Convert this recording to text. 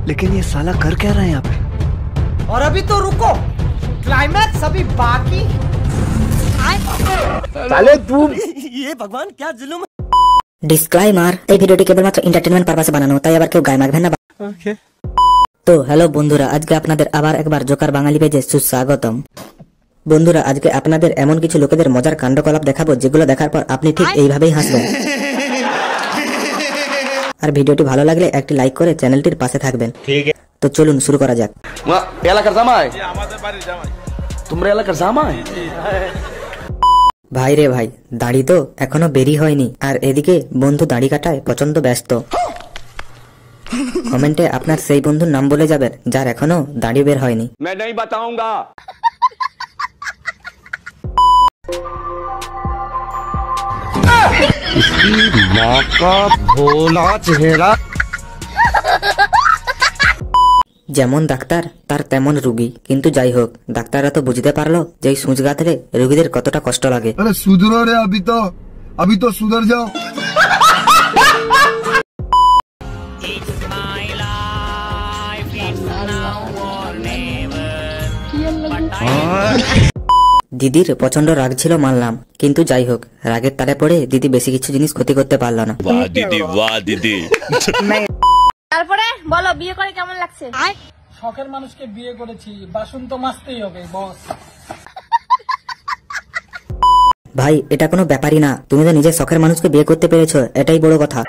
लेकिन ये साला कर क्या रहा है यहाँ पे? और अभी तो रुको, क्लाइमैक्स अभी बाकी। साले तू ये भगवान क्या जुल्म। ডিসক্লাইমার, এই ভিডিওটি কেবলমাত্র এন্টারটেইনমেন্ট পারপাসে বানানো, তাই আবার কেউ গায়ে মাখবেন না। ओके তো হ্যালো বন্ধুরা, আজকে আপনাদের আবার একবার জোকার বাঙালি পেজে সুস্বাগতম। বন্ধুরা, আজকে আপনাদের এমন কিছু লোকেদের মজার কাণ্ডকলাপ দেখাবো যেগুলো দেখার পর আপনি ঠিক এইভাবেই হাসবেন। আর ভিডিওটি ভালো লাগলে একটি লাইক করে চ্যানেলটির পাশে থাকবেন। ঠিক আছে, তো চলুন শুরু করা যাক। এলাকার জামাই, আমাদের বাড়ির জামাই, তোমরা এলাকার জামাই? ভাই রে ভাই, দাড়ি তো এখনো বেরি হয়নি, আর এদিকে বন্ধু দাড়ি কাটায় প্রচন্ড ব্যস্ত। কমেন্টে আপনার সেই বন্ধুর নাম বলে যাবেন যার এখনো দাড়ি বের হয়নি। मैं नहीं बताऊंगा। इसकी माँ का भोला चेहरा। যেমন ডাক্তার তার তেমন রুগী, কিন্তু যাই হোক, ডাক্তাররা তো বুঝতে পারলো যে এই সূচ গাঁথলে রুগীদের কতটা কষ্ট লাগে। अरे सुधरो रे, अभी तो सुधर जाओ। দিদির প্রচন্ড রাগ ছিল মানলাম, কিন্তু যাই হোক, রাগের তালে পড়ে দিদি বেশি কিছু জিনিস ক্ষতি করতে পারলো না। বাহ দিদি, বাহ দিদি। তারপরে বলো, বিয়ে করে কেমন লাগছে? শখের মানুষকে বিয়ে করেছি, বাসন তো মাজতেই হবে বস। ভাই, এটা কোনো ব্যাপারই না, তুমি তো নিজের শখের মানুষকে বিয়ে করতে পেরেছো, এটাই বড় কথা।